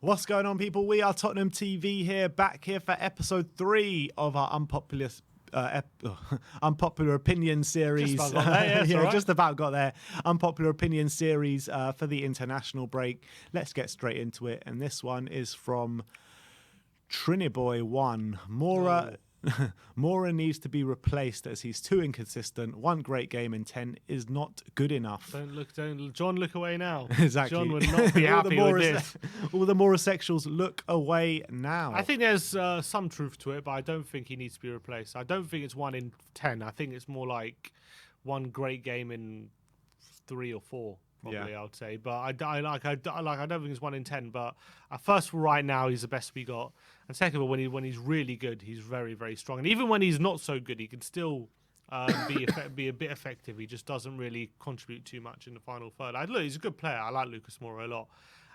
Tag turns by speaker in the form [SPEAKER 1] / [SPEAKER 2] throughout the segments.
[SPEAKER 1] What's going on, people? We are Tottenham TV here, back here for episode 3 of our unpopular opinion series.
[SPEAKER 2] Just about got there, yeah, right.
[SPEAKER 1] Just about got there. Unpopular opinion series for the international break. Let's get straight into it. And this one is from Triniboy1. Moura. Moura needs to be replaced as he's too inconsistent. One great game in 10 is not good enough.
[SPEAKER 2] John, look away now.
[SPEAKER 1] Exactly.
[SPEAKER 2] John would not be happy with this.
[SPEAKER 1] All the Moura sexuals look away now.
[SPEAKER 2] I think there's some truth to it, but I don't think he needs to be replaced. I don't think it's 1 in 10. I think it's more like one great game in 3 or 4. Probably, I would say, but I don't think it's 1 in 10. But first of all, right now he's the best we got, and second of all, when he's really good, he's very, very strong. And even when he's not so good, he can still be a bit effective. He just doesn't really contribute too much in the final third. Look, he's a good player. I like Lucas Moura a lot.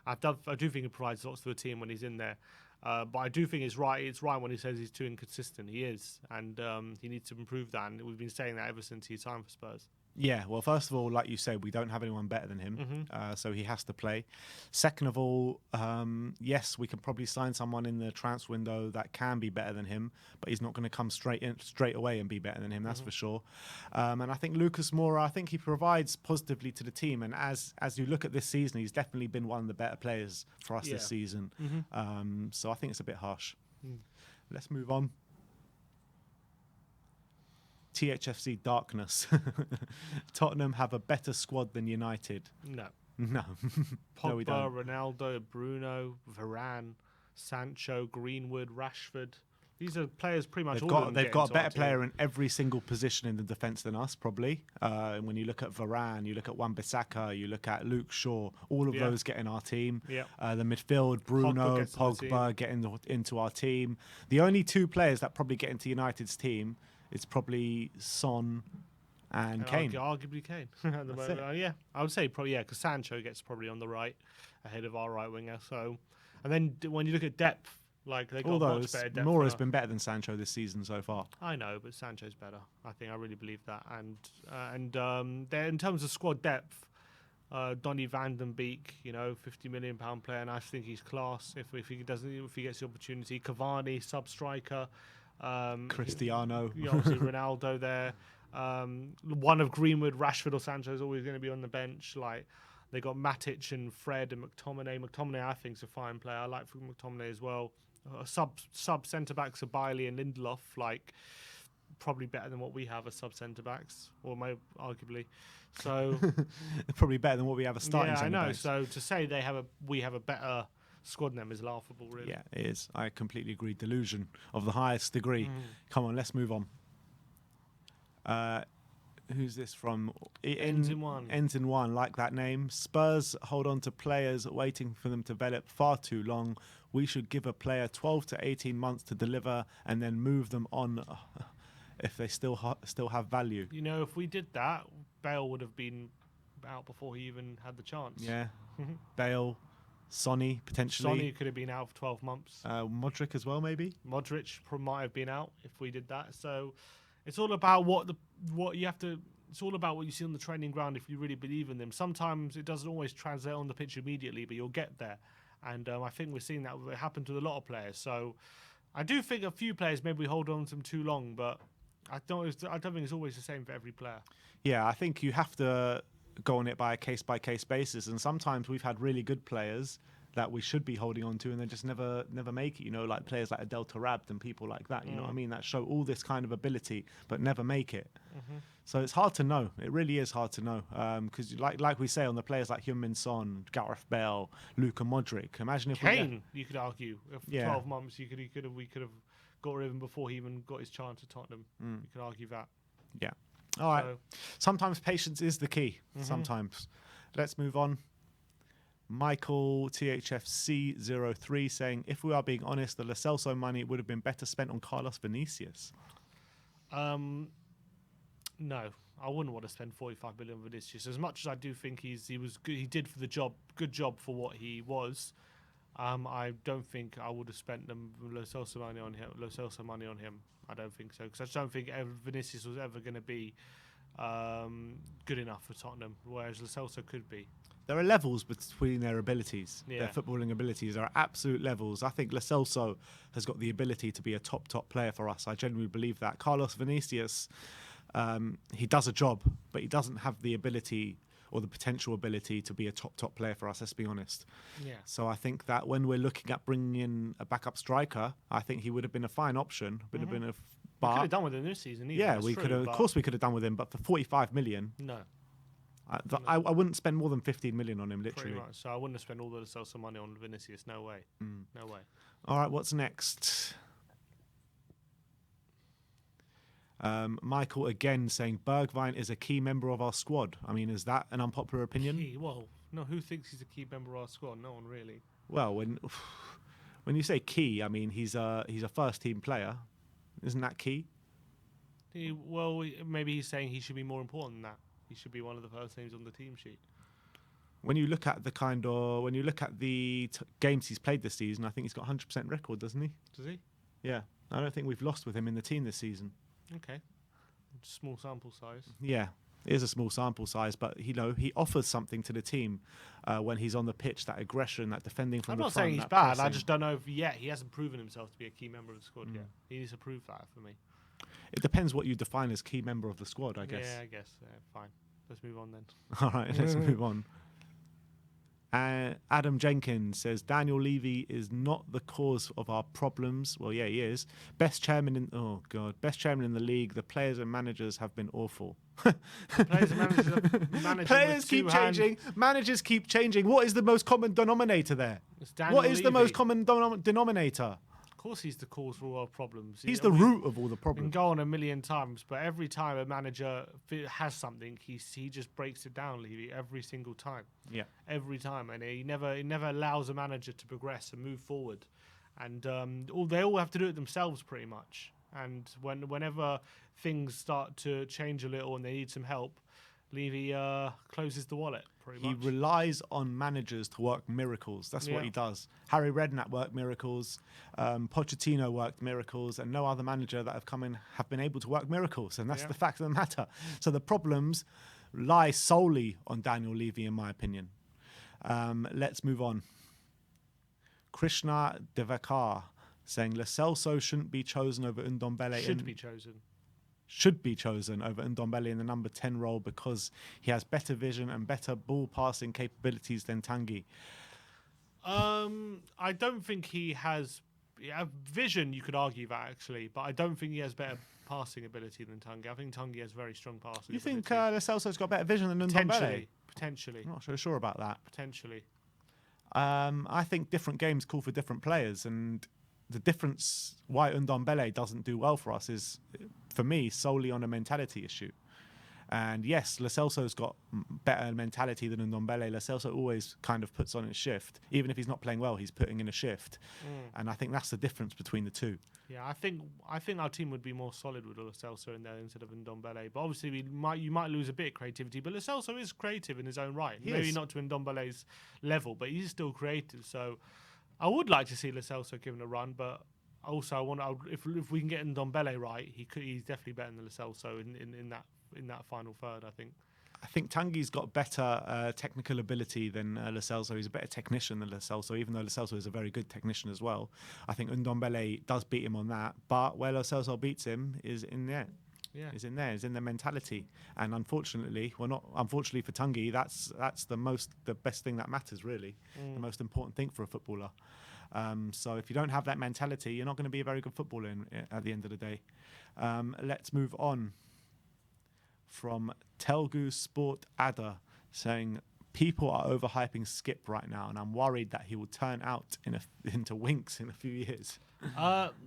[SPEAKER 2] I do think he provides lots to the team when he's in there. But I do think it's right when he says he's too inconsistent. He is, and he needs to improve that. And we've been saying that ever since he signed for Spurs.
[SPEAKER 1] Yeah, well, first of all, like you said, we don't have anyone better than him, so he has to play. Second of all, yes, we can probably sign someone in the transfer window that can be better than him, but he's not going to come straight away and be better than him, that's for sure. And I think Lucas Moura, I think he provides positively to the team, and as you look at this season, he's definitely been one of the better players for us this season. So I think it's a bit harsh. Let's move on. THFC Darkness. Tottenham have a better squad than United.
[SPEAKER 2] No.
[SPEAKER 1] Pogba,
[SPEAKER 2] no, we don't. Ronaldo, Bruno, Varane, Sancho, Greenwood, Rashford. These are players pretty much
[SPEAKER 1] they've got a better player in every single position in the defence than us, probably. When you look at Varane, you look at Wan-Bissaka, you look at Luke Shaw, all of those get in our team. The midfield, Bruno, Pogba get into our team. The only 2 players that probably get into United's team, it's probably Son and Kane.
[SPEAKER 2] Arguably Kane. At the moment. I would say probably, because Sancho gets probably on the right ahead of our right winger. So, and then when you look at depth, like they got much better depth.
[SPEAKER 1] Moura's been better than Sancho this season so far.
[SPEAKER 2] I know, but Sancho's better. I really believe that. And in terms of squad depth, Donny van den Beek, £50 million player, and I think he's class. If he gets the opportunity, Cavani sub striker.
[SPEAKER 1] Cristiano,
[SPEAKER 2] obviously Ronaldo there. One of Greenwood, Rashford, or Sancho is always going to be on the bench. Like they got Matic and Fred and McTominay. McTominay, I think, is a fine player. I like McTominay as well. Sub centre backs are Bailey and Lindelof. Like probably better than what we have as sub centre backs, or arguably. So
[SPEAKER 1] probably better than what we have as starting.
[SPEAKER 2] Yeah, I know.
[SPEAKER 1] Backs.
[SPEAKER 2] So to say we have a better squad name is laughable, really.
[SPEAKER 1] Yeah, it is. I completely agree. Delusion of the highest degree. Come on, let's move on. Who's this from?
[SPEAKER 2] Ends in one.
[SPEAKER 1] Ends in one, like that name. Spurs hold on to players, waiting for them to develop far too long. We should give a player 12 to 18 months to deliver and then move them on if they still have value.
[SPEAKER 2] If we did that, Bale would have been out before he even had the chance.
[SPEAKER 1] Yeah. Bale. Sonny, potentially.
[SPEAKER 2] Sonny could have been out for 12 months.
[SPEAKER 1] Modric as well, maybe.
[SPEAKER 2] Modric might have been out if we did that. So it's all about what you have to. It's all about what you see on the training ground if you really believe in them. Sometimes it doesn't always translate on the pitch immediately, but you'll get there. And I think we're seeing that happen to a lot of players. So I do think a few players maybe we hold on to them too long, but I don't think it's always the same for every player. Yeah,
[SPEAKER 1] I think you have to go on it by a case-by-case basis, and sometimes we've had really good players that we should be holding on to and they just never make it, like players like Adel Taarabt and people like that, you know what I mean, that show all this kind of ability but never make it. So it's hard to know. It really is hard to know, because like we say on the players like Heung-min Son, Gareth Bale, Luka Modric, imagine if
[SPEAKER 2] Kane, you could argue, if 12 months we could have got rid of him before he even got his chance at Tottenham. You could argue that.
[SPEAKER 1] Yeah. All right. Sometimes patience is the key. Sometimes. Let's move on. Michael THFC03 saying, if we are being honest, the Lo Celso money would have been better spent on Carlos Vinicius.
[SPEAKER 2] No, I wouldn't want to spend 45 million on Vinicius. As much as I do think he was good, he did for the job, good job for what he was. I don't think I would have spent Lo Celso money on him. I don't think so, because I just don't think Vinicius was ever going to be good enough for Tottenham, whereas Lo Celso could be.
[SPEAKER 1] there are levels between their abilities.
[SPEAKER 2] Yeah.
[SPEAKER 1] Their footballing abilities are absolute levels. I think Lo Celso has got the ability to be a top player for us. I genuinely believe that. Carlos Vinicius, he does a job, but he doesn't have the ability or the potential ability to be a top player for us, let's be honest.
[SPEAKER 2] Yeah.
[SPEAKER 1] So I think that when we're looking at bringing in a backup striker, I think he would have been a fine option. Would have been a
[SPEAKER 2] We could have done with him this season. Either.
[SPEAKER 1] Yeah,
[SPEAKER 2] That's
[SPEAKER 1] we
[SPEAKER 2] true,
[SPEAKER 1] could have. Of course, we could have done with him, but for 45 million,
[SPEAKER 2] No.
[SPEAKER 1] I wouldn't spend more than 15 million on him, literally.
[SPEAKER 2] Pretty much. So I wouldn't have spent all the Celso money on Vinicius. No way. No way.
[SPEAKER 1] All right, what's next? Michael again saying Bergwijn is a key member of our squad. I mean, is that an unpopular opinion?
[SPEAKER 2] Well, no. Who thinks he's a key member of our squad? No one really.
[SPEAKER 1] Well, when you say key, I mean he's a first team player. Isn't that key?
[SPEAKER 2] Maybe he's saying he should be more important than that. He should be one of the first names on the team sheet.
[SPEAKER 1] When you look at the games he's played this season, I think he's got 100% record, doesn't he?
[SPEAKER 2] Does he?
[SPEAKER 1] Yeah, I don't think we've lost with him in the team this season.
[SPEAKER 2] Okay. Small sample size.
[SPEAKER 1] Yeah, it is a small sample size, but he offers something to the team when he's on the pitch. That aggression, that defending from the front.
[SPEAKER 2] I'm not saying he's bad. I just don't know if yet he hasn't proven himself to be a key member of the squad yet. He needs to prove that for me.
[SPEAKER 1] It depends what you define as key member of the squad, I guess.
[SPEAKER 2] Yeah, I guess. Fine. Let's move on then.
[SPEAKER 1] All right, let's move on. Adam Jenkins says Daniel Levy is not the cause of our problems. Well, yeah, he is. Best chairman in the league. The players and managers have been awful.
[SPEAKER 2] Players and managers are managing
[SPEAKER 1] Players keep changing. Managers keep changing. What is the most common denominator there? What is the most common denominator?
[SPEAKER 2] Of course, he's the cause for all our problems.
[SPEAKER 1] He's the root of all the
[SPEAKER 2] We
[SPEAKER 1] problems.
[SPEAKER 2] can go on a million times, but every time a manager has something, he just breaks it down, Levy, every single time.
[SPEAKER 1] Yeah.
[SPEAKER 2] Every time, and he never allows a manager to progress and move forward. And they all have to do it themselves, pretty much. And whenever things start to change a little and they need some help, Levy closes the wallet, pretty much.
[SPEAKER 1] He relies on managers to work miracles. That's what he does. Harry Redknapp worked miracles. Pochettino worked miracles. And no other manager that have come in have been able to work miracles. And that's the fact of the matter. So the problems lie solely on Daniel Levy, in my opinion. Let's move on. Krishna Devakar saying Lo Celso shouldn't be chosen over Ndombele. Should be chosen over Ndombele in the number 10 role because he has better vision and better ball passing capabilities than Tanguy.
[SPEAKER 2] I don't think he has vision. You could argue that actually, but I don't think he has better passing ability than Tanguy. I think Tanguy has very strong passing.
[SPEAKER 1] You think Lo Celso's got better vision than Ndombele?
[SPEAKER 2] Potentially.
[SPEAKER 1] I'm not so sure about that.
[SPEAKER 2] Potentially.
[SPEAKER 1] I think different games call for different players, and the difference why Ndombele doesn't do well for us is, for me, solely on a mentality issue. And yes, Lo Celso's got better mentality than Ndombele. Lo Celso always kind of puts on his shift. Even if he's not playing well, he's putting in a shift. And I think that's the difference between the two.
[SPEAKER 2] Yeah, I think our team would be more solid with Lo Celso in there instead of Ndombele. But obviously, you might lose a bit of creativity. But Lo Celso is creative in his own right. Maybe not to Ndombele's level, but he's still creative. So I would like to see Lo Celso given a run, but also if we can get Ndombele right, he's definitely better than Lo Celso in that final third, I think.
[SPEAKER 1] I think Tanguy's got better technical ability than Lo Celso. He's a better technician than Lo Celso, even though Lo Celso is a very good technician as well. I think Ndombele does beat him on that, but where Lo Celso beats him is in there.
[SPEAKER 2] Yeah.
[SPEAKER 1] Is in there, is in the mentality. And unfortunately for Tanguy, that's the best thing that matters, really. The most important thing for a footballer. So if you don't have that mentality, you're not going to be a very good footballer at the end of the day. Let's move on. From Telgu Sport Ada saying people are overhyping Skipp right now, and I'm worried that he will turn out into Winks in a few years.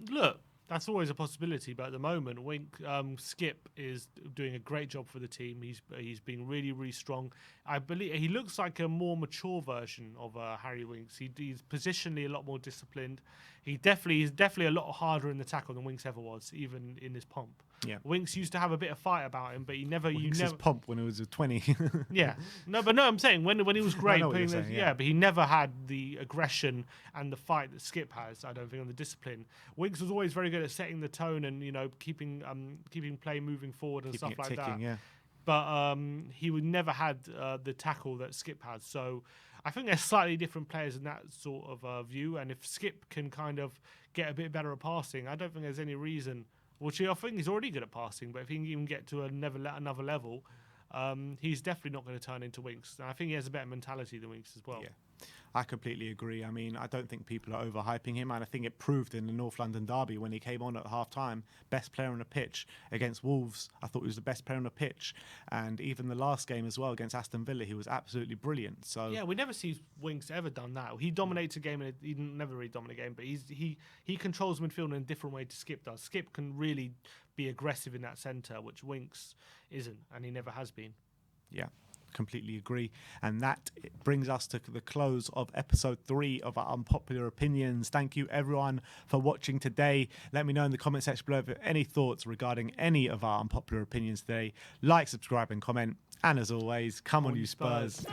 [SPEAKER 2] Look, that's always a possibility, but at the moment, Skipp is doing a great job for the team. He's been really, really strong. I believe he looks like a more mature version of Harry Winks. He's positionally a lot more disciplined. He's definitely a lot harder in the tackle than Winks ever was, even in his pomp.
[SPEAKER 1] Yeah.
[SPEAKER 2] Winks used to have a bit of fight about him, but he never.
[SPEAKER 1] His pomp when he was 20.
[SPEAKER 2] Yeah, no, I'm saying when he was great,
[SPEAKER 1] saying,
[SPEAKER 2] but he never had the aggression and the fight that Skipp has. I don't think on the discipline. Winks was always very good at setting the tone and keeping play moving forward and stuff like that.
[SPEAKER 1] Yeah.
[SPEAKER 2] but he would never had the tackle that Skipp has. So I think they're slightly different players in that sort of view. And if Skipp can kind of get a bit better at passing, I don't think there's any reason. Which I think he's already good at passing, but if he can even get to another level, he's definitely not going to turn into Winks. And I think he has a better mentality than Winks as well.
[SPEAKER 1] Yeah, I completely agree. I mean, I don't think people are overhyping him, and I think it proved in the North London derby when he came on at half-time, best player on the pitch against Wolves. I thought he was the best player on the pitch, and even the last game as well against Aston Villa, he was absolutely brilliant. So
[SPEAKER 2] yeah, we never see Winks ever done that. He dominates a game, and he never really dominate a game, but he controls midfield in a different way to Skipp does. Skipp can really be aggressive in that centre, which Winks isn't, and he never has been.
[SPEAKER 1] Yeah, completely agree. And that brings us to the close of episode 3 of our Unpopular Opinions. Thank you everyone for watching today. Let me know in the comment section below if you have any thoughts regarding any of our Unpopular Opinions today. Like, subscribe and comment. And as always, come on you Spurs.